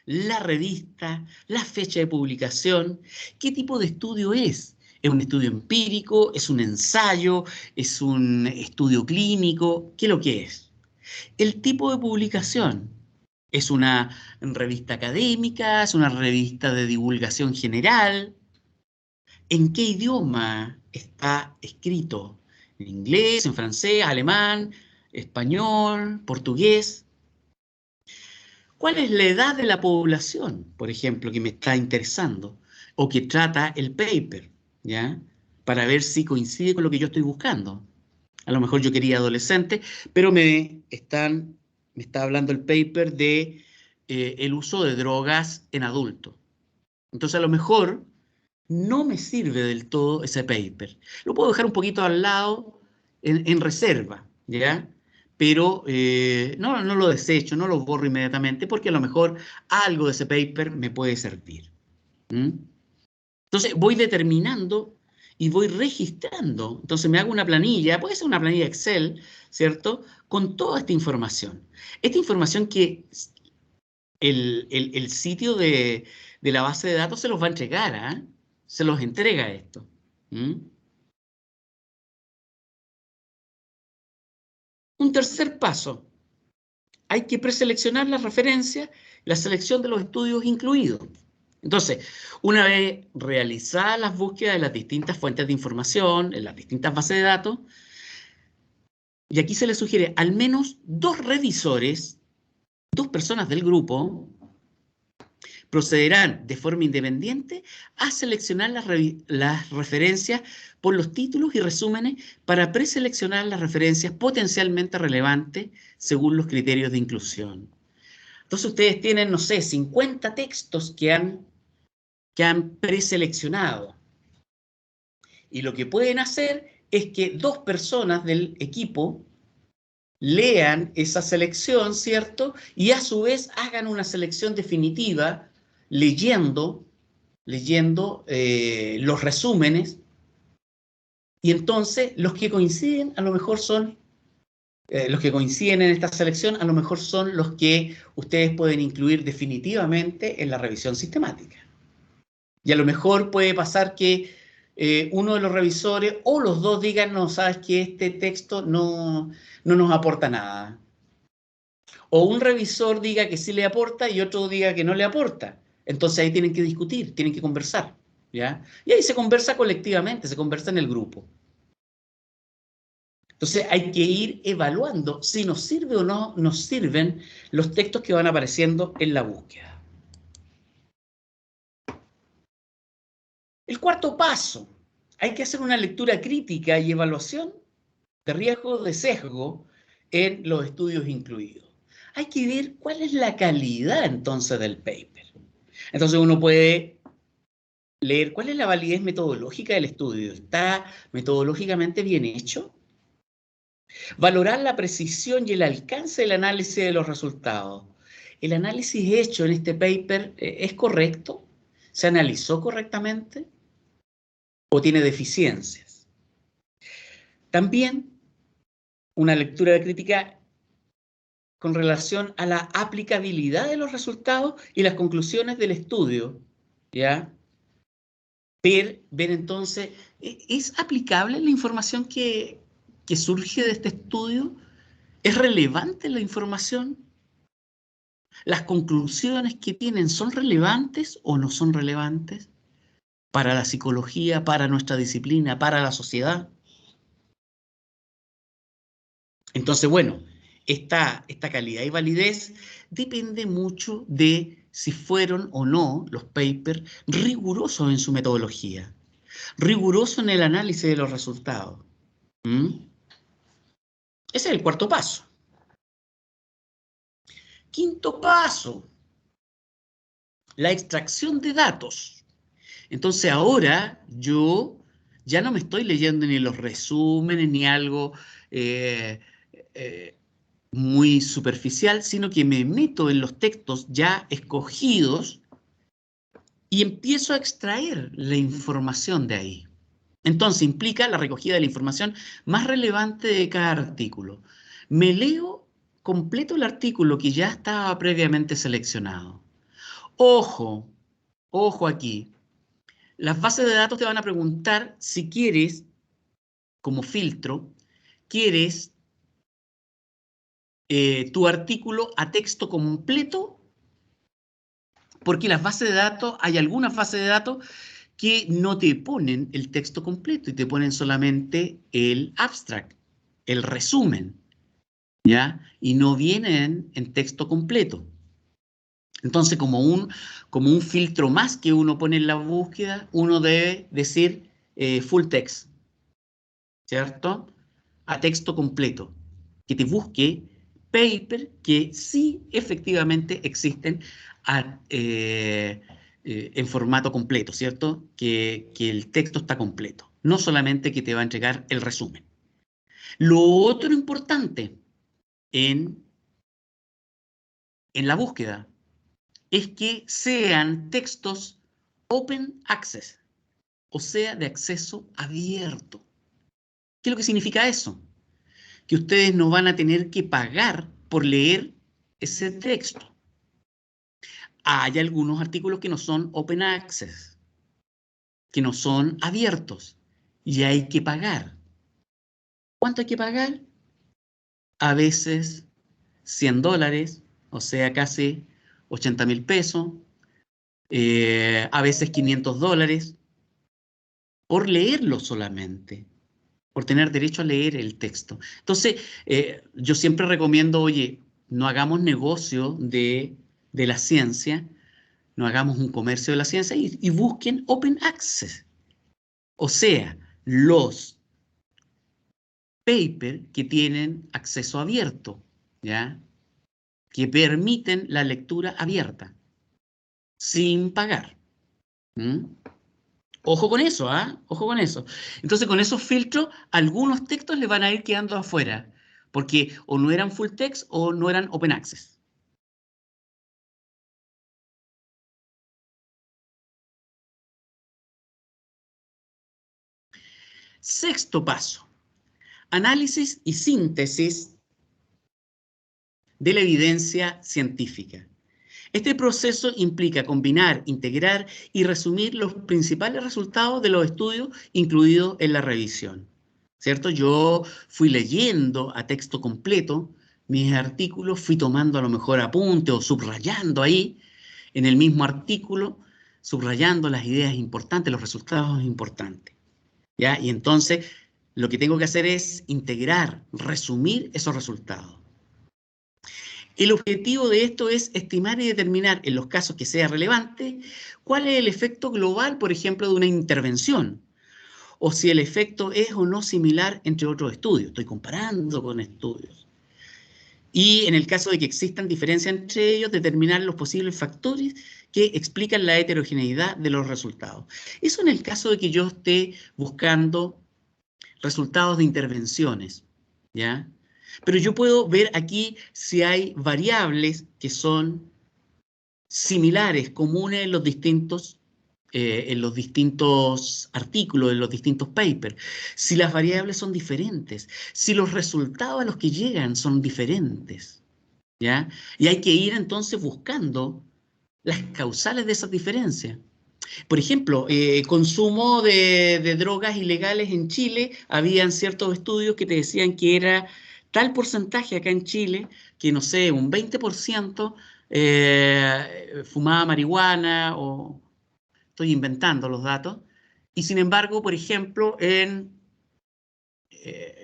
S1: la revista, la fecha de publicación, qué tipo de estudio es. ¿Es un estudio empírico? ¿Es un ensayo? ¿Es un estudio clínico? ¿Qué es lo que es? El tipo de publicación. ¿Es una revista académica? ¿Es una revista de divulgación general? ¿En qué idioma está escrito? ¿En inglés, en francés, alemán, español, portugués? ¿Cuál es la edad de la población, por ejemplo, que me está interesando o que trata el paper, ¿ya? Para ver si coincide con lo que yo estoy buscando. A lo mejor yo quería adolescente, pero me está hablando el paper de el uso de drogas en adultos. Entonces, a lo mejor no me sirve del todo ese paper. Lo puedo dejar un poquito al lado en reserva, ¿ya? Pero no lo desecho, no lo borro inmediatamente, porque a lo mejor algo de ese paper me puede servir. ¿Mm? Entonces voy determinando y voy registrando. Entonces me hago una planilla, puede ser una planilla Excel, ¿cierto?, con toda esta información. Esta información que el sitio de la base de datos se los va a entregar, ¿eh? Se los entrega esto. ¿Mm? Un tercer paso. Hay que preseleccionar las referencias, la selección de los estudios incluidos. Entonces, una vez realizadas las búsquedas de las distintas fuentes de información, en las distintas bases de datos, y aquí se le sugiere al menos 2 revisores, 2 personas del grupo, procederán de forma independiente a seleccionar las referencias por los títulos y resúmenes para preseleccionar las referencias potencialmente relevantes según los criterios de inclusión. Entonces ustedes tienen, no sé, 50 textos que han preseleccionado. Y lo que pueden hacer es que 2 personas del equipo lean esa selección, ¿cierto? Y a su vez hagan una selección definitiva leyendo los resúmenes. Y entonces los que coinciden a lo mejor son, los que coinciden en esta selección a lo mejor son los que ustedes pueden incluir definitivamente en la revisión sistemática. Y a lo mejor puede pasar que uno de los revisores o los dos digan, no, sabes que este texto no nos aporta nada. O un revisor diga que sí le aporta y otro diga que no le aporta. Entonces ahí tienen que discutir, tienen que conversar, ¿ya? Y ahí se conversa colectivamente, se conversa en el grupo. Entonces hay que ir evaluando si nos sirve o no nos sirven los textos que van apareciendo en la búsqueda. El cuarto paso, hay que hacer una lectura crítica y evaluación de riesgo de sesgo en los estudios incluidos. Hay que ver cuál es la calidad entonces del paper. Entonces uno puede leer cuál es la validez metodológica del estudio. ¿Está metodológicamente bien hecho? Valorar la precisión y el alcance del análisis de los resultados. ¿El análisis hecho en este paper es correcto? ¿Se analizó correctamente? ¿O tiene deficiencias? También una lectura crítica con relación a la aplicabilidad de los resultados y las conclusiones del estudio, ¿ya? Ver entonces, ¿es aplicable la información que surge de este estudio? ¿Es relevante la información? ¿Las conclusiones que tienen son relevantes o no son relevantes para la psicología, para nuestra disciplina, para la sociedad? Entonces, bueno, esta calidad y validez depende mucho de si fueron o no los papers rigurosos en su metodología, rigurosos en el análisis de los resultados. ¿Mm? Ese es el cuarto paso. Quinto paso, la extracción de datos. Entonces ahora yo ya no me estoy leyendo ni los resúmenes ni algo eh, eh, muy superficial, sino que me meto en los textos ya escogidos y empiezo a extraer la información de ahí. Entonces implica la recogida de la información más relevante de cada artículo. Me leo completo el artículo que ya estaba previamente seleccionado. Ojo, ojo aquí. Las bases de datos te van a preguntar si quieres, como filtro, quieres tu artículo a texto completo, porque las bases de datos, hay algunas bases de datos que no te ponen el texto completo y te ponen solamente el abstract, el resumen, ¿ya? Y no vienen en texto completo. Entonces, como un filtro más que uno pone en la búsqueda, uno debe decir full text, ¿cierto? A texto completo, que te busque paper que sí efectivamente existen en formato completo, ¿cierto? Que el texto está completo, no solamente que te va a entregar el resumen. Lo otro importante en la búsqueda es que sean textos open access, o sea, de acceso abierto. ¿Qué es lo que significa eso? Que ustedes no van a tener que pagar por leer ese texto. Hay algunos artículos que no son open access, que no son abiertos, y hay que pagar. ¿Cuánto hay que pagar? A veces $100, o sea, casi 80.000 pesos, a veces $500, por leerlo solamente, por tener derecho a leer el texto. Entonces, yo siempre recomiendo, oye, no hagamos negocio de la ciencia, no hagamos un comercio de la ciencia y busquen open access. O sea, los papers que tienen acceso abierto, ¿ya? que permiten la lectura abierta, sin pagar. ¿Mm? Ojo con eso, ¿ah? Ojo con eso. Entonces, con esos filtros, algunos textos le van a ir quedando afuera, porque o no eran full text o no eran open access. Sexto paso, análisis y síntesis de la evidencia científica. Este proceso implica combinar, integrar y resumir los principales resultados de los estudios incluidos en la revisión. ¿Cierto? Yo fui leyendo a texto completo mis artículos, fui tomando a lo mejor apuntes o subrayando ahí en el mismo artículo, subrayando las ideas importantes, los resultados importantes. ¿Ya? Y entonces lo que tengo que hacer es integrar, resumir esos resultados. El objetivo de esto es estimar y determinar, en los casos que sea relevante, cuál es el efecto global, por ejemplo, de una intervención, o si el efecto es o no similar entre otros estudios. Estoy comparando con estudios. Y en el caso de que existan diferencias entre ellos, determinar los posibles factores que explican la heterogeneidad de los resultados. Eso en el caso de que yo esté buscando resultados de intervenciones, ¿ya? Pero yo puedo ver aquí si hay variables que son similares, comunes en los distintos artículos, en los distintos papers. Si las variables son diferentes, si los resultados a los que llegan son diferentes, ¿ya? Y hay que ir entonces buscando las causales de esas diferencias. Por ejemplo, consumo de drogas ilegales en Chile, habían ciertos estudios que te decían que era tal porcentaje acá en Chile, que no sé, un 20% fumaba marihuana, o estoy inventando los datos, y sin embargo, por ejemplo,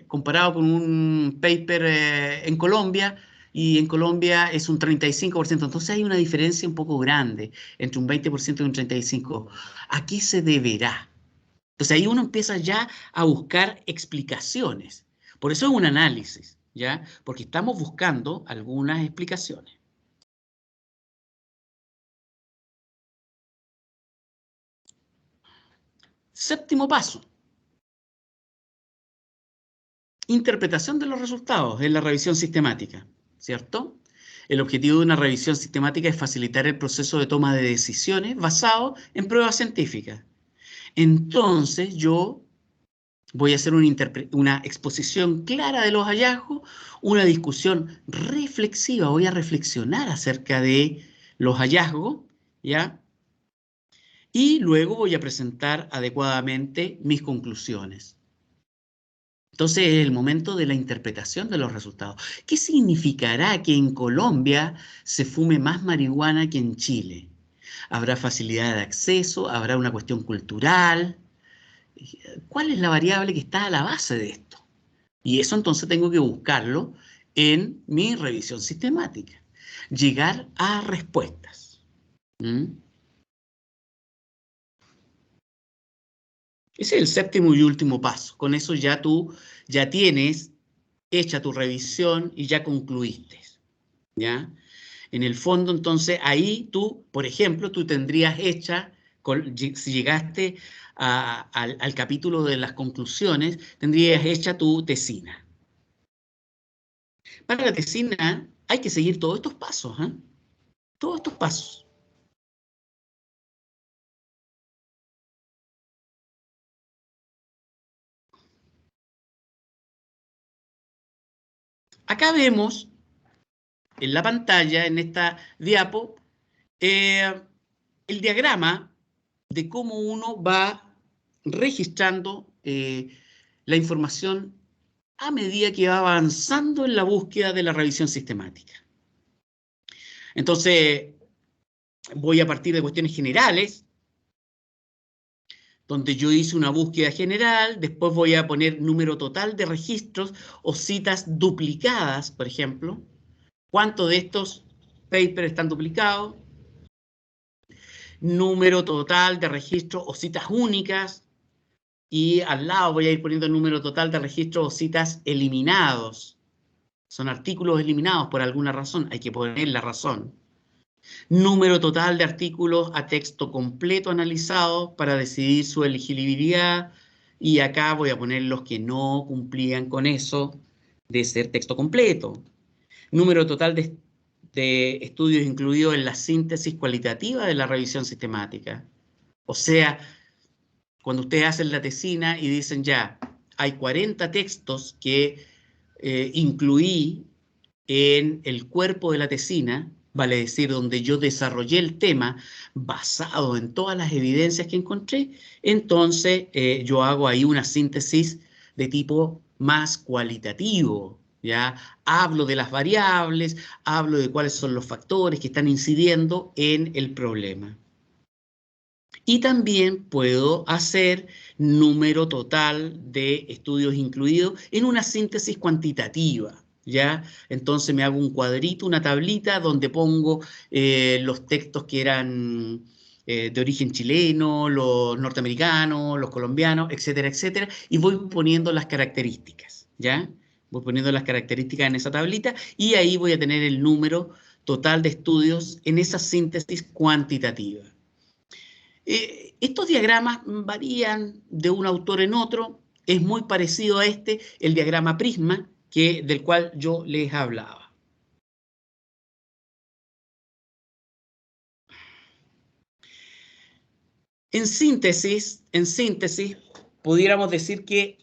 S1: comparado con un paper en Colombia, y en Colombia es un 35%. Entonces hay una diferencia un poco grande entre un 20% y un 35%. ¿A qué se deberá? Entonces ahí uno empieza ya a buscar explicaciones. Por eso es un análisis, ¿ya? Porque estamos buscando algunas explicaciones. Séptimo paso. Interpretación de los resultados en la revisión sistemática, ¿cierto? El objetivo de una revisión sistemática es facilitar el proceso de toma de decisiones basado en pruebas científicas. Entonces yo voy a hacer una exposición clara de los hallazgos, una discusión reflexiva, voy a reflexionar acerca de los hallazgos, ¿ya? Y luego voy a presentar adecuadamente mis conclusiones. Entonces es el momento de la interpretación de los resultados. ¿Qué significará que en Colombia se fume más marihuana que en Chile? ¿Habrá facilidad de acceso? ¿Habrá una cuestión cultural? ¿Cuál es la variable que está a la base de esto? Y eso entonces tengo que buscarlo en mi revisión sistemática. Llegar a respuestas. ¿Mm? Ese es el séptimo y último paso. Con eso ya tú ya tienes hecha tu revisión y ya concluiste, ¿ya? En el fondo, entonces, ahí tú, por ejemplo, tú tendrías hecha, si llegaste al capítulo de las conclusiones, tendrías hecha tu tesina. Para la tesina hay que seguir todos estos pasos, ¿eh? Todos estos pasos. Acá vemos en la pantalla, en esta diapo, el diagrama de cómo uno va registrando la información a medida que va avanzando en la búsqueda de la revisión sistemática. Entonces, voy a partir de cuestiones generales, donde yo hice una búsqueda general, después voy a poner número total de registros o citas duplicadas, por ejemplo. ¿Cuántos de estos papers están duplicados? Número total de registros o citas únicas. Y al lado voy a ir poniendo el número total de registros o citas eliminados. Son artículos eliminados por alguna razón, hay que poner la razón. Número total de artículos a texto completo analizado para decidir su elegibilidad. Y acá voy a poner los que no cumplían con eso de ser texto completo. Número total de estudios incluidos en la síntesis cualitativa de la revisión sistemática. O sea, cuando ustedes hacen la tesina y dicen ya, hay 40 textos que incluí en el cuerpo de la tesina, vale decir, donde yo desarrollé el tema basado en todas las evidencias que encontré, entonces yo hago ahí una síntesis de tipo más cualitativo, ¿ya? Hablo de las variables, hablo de cuáles son los factores que están incidiendo en el problema. Y también puedo hacer número total de estudios incluidos en una síntesis cuantitativa, ¿ya? Entonces me hago un cuadrito, una tablita donde pongo los textos que eran de origen chileno, los norteamericanos, los colombianos, etcétera, etcétera, y voy poniendo las características, ¿ya? Voy poniendo las características en esa tablita y ahí voy a tener el número total de estudios en esa síntesis cuantitativa. Estos diagramas varían de un autor en otro. Es muy parecido a este, el diagrama Prisma, del cual yo les hablaba. En síntesis, pudiéramos decir que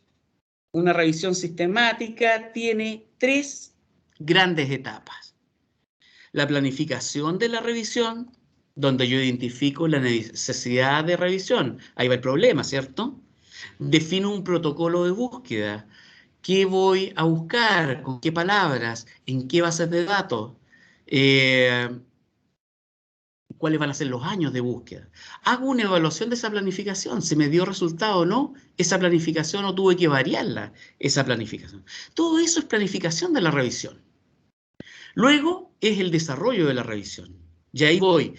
S1: una revisión sistemática tiene 3 grandes etapas. La planificación de la revisión, donde yo identifico la necesidad de revisión. Ahí va el problema, ¿cierto? Defino un protocolo de búsqueda. ¿Qué voy a buscar? ¿Con qué palabras? ¿En qué bases de datos? ¿Cuáles van a ser los años de búsqueda? Hago una evaluación de esa planificación. ¿Se me dio resultado o no? ¿Esa planificación o tuve que variarla? Esa planificación. Todo eso es planificación de la revisión. Luego es el desarrollo de la revisión. Y ahí voy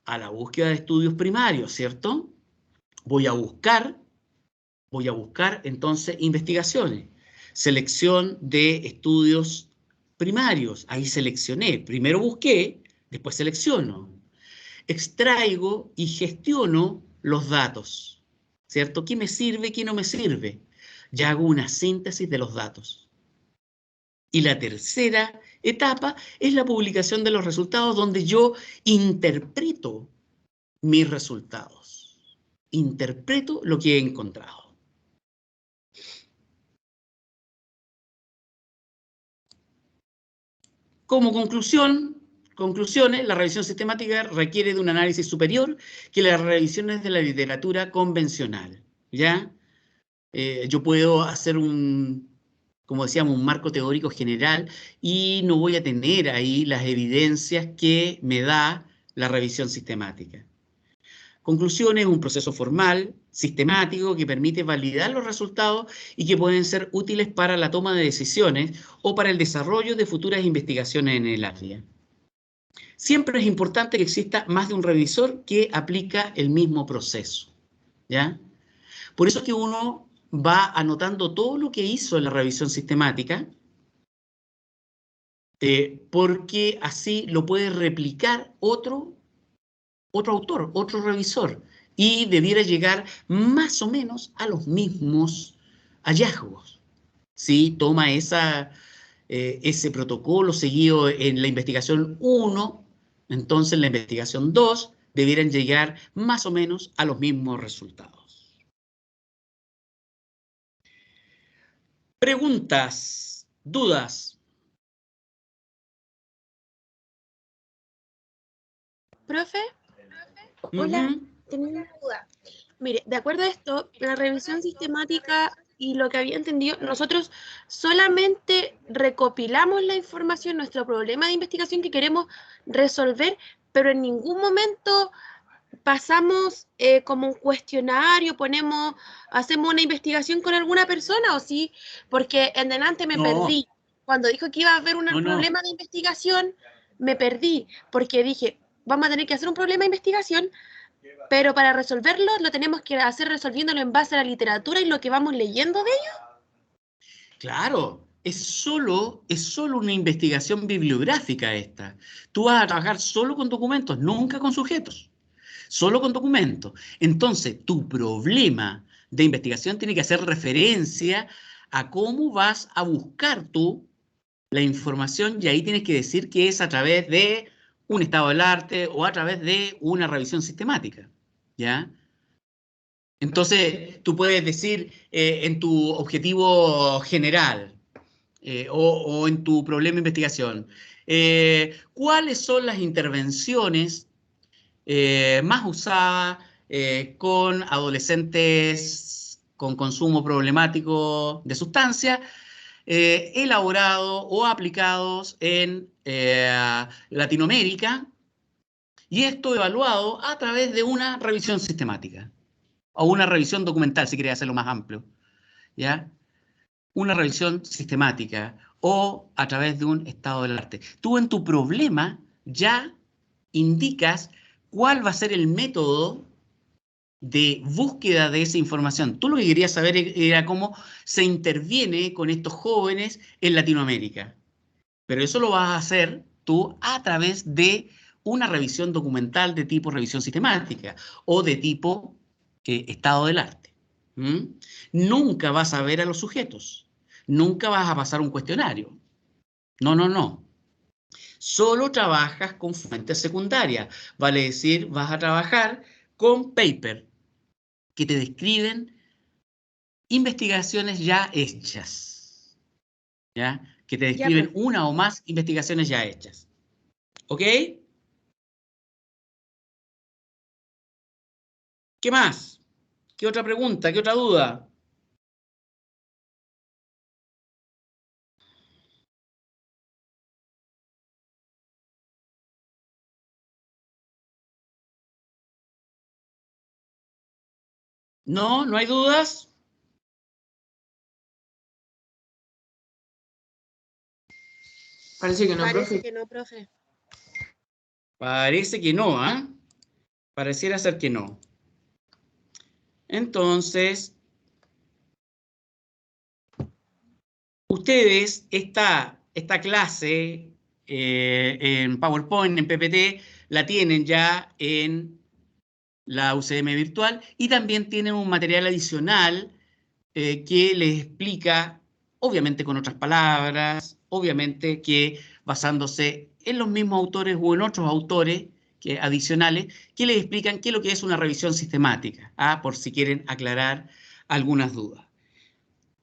S1: a la búsqueda de estudios primarios, ¿cierto? Voy a buscar entonces investigaciones. Selección de estudios primarios. Ahí seleccioné. Primero busqué, después selecciono. Extraigo y gestiono los datos, ¿cierto? ¿Qué me sirve, qué no me sirve? Ya hago una síntesis de los datos. Y la tercera etapa es la publicación de los resultados, donde yo interpreto mis resultados. Interpreto lo que he encontrado. Como conclusiones, la revisión sistemática requiere de un análisis superior que las revisiones de la literatura convencional, ¿ya? Yo puedo hacer como decíamos, un marco teórico general y no voy a tener ahí las evidencias que me da la revisión sistemática. Conclusiones, un proceso formal, sistemático, que permite validar los resultados y que pueden ser útiles para la toma de decisiones o para el desarrollo de futuras investigaciones en el área. Siempre es importante que exista más de un revisor que aplica el mismo proceso, ¿ya? Por eso es que uno va anotando todo lo que hizo en la revisión sistemática, porque así lo puede replicar otro autor, otro revisor, y debiera llegar más o menos a los mismos hallazgos. ¿Sí? Toma ese protocolo seguido en la investigación 1, entonces en la investigación 2 debieran llegar más o menos a los mismos resultados. Preguntas, dudas.
S3: Profe, hola, tengo una duda. Mire, de acuerdo a esto, la revisión sistemática y lo que había entendido, nosotros solamente recopilamos la información, nuestro problema de investigación que queremos resolver, pero en ningún momento pasamos como un cuestionario, hacemos una investigación con alguna persona, ¿o sí? Porque en delante me perdí. Cuando dijo que iba a haber un problema de investigación, me perdí, porque dije, vamos a tener que hacer un problema de investigación, pero para resolverlo lo tenemos que hacer resolviéndolo en base a la literatura y lo que vamos leyendo de ello.
S1: Claro, es solo una investigación bibliográfica esta. Tú vas a trabajar solo con documentos, nunca con sujetos. Solo con documentos. Entonces, tu problema de investigación tiene que hacer referencia a cómo vas a buscar tú la información, y ahí tienes que decir que es a través de un estado del arte o a través de una revisión sistemática, ¿ya? Entonces, tú puedes decir en tu objetivo general o en tu problema de investigación, ¿cuáles son las intervenciones más usadas con adolescentes con consumo problemático de sustancias, elaborados o aplicados en Latinoamérica, y esto evaluado a través de una revisión sistemática o una revisión documental, si queréis hacerlo más amplio, ¿ya? Una revisión sistemática o a través de un estado del arte. Tú en tu problema ya indicas cuál va a ser el método de búsqueda de esa información. Tú lo que querías saber era cómo se interviene con estos jóvenes en Latinoamérica. Pero eso lo vas a hacer tú a través de una revisión documental de tipo revisión sistemática o de tipo estado del arte. ¿Mm? Nunca vas a ver a los sujetos. Nunca vas a pasar un cuestionario. No, no, no. Solo trabajas con fuentes secundarias. Vale decir, vas a trabajar con paper que te describen investigaciones ya hechas, ¿ya? Que te describen una o más investigaciones ya hechas. ¿Ok? ¿Qué más? ¿Qué otra pregunta? ¿Qué otra duda? ¿No? ¿No hay dudas?
S3: Parece que no, profe. Que no, profe.
S1: Parece que no, ¿ah? Pareciera ser que no. Entonces, ustedes, esta clase en PowerPoint, en PPT, la tienen ya en la UCM virtual, y también tienen un material adicional que les explica, obviamente con otras palabras, obviamente que basándose en los mismos autores o en otros autores adicionales, que les explican qué es lo que es una revisión sistemática, por si quieren aclarar algunas dudas.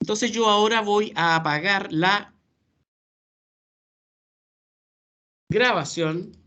S1: Entonces yo ahora voy a apagar la grabación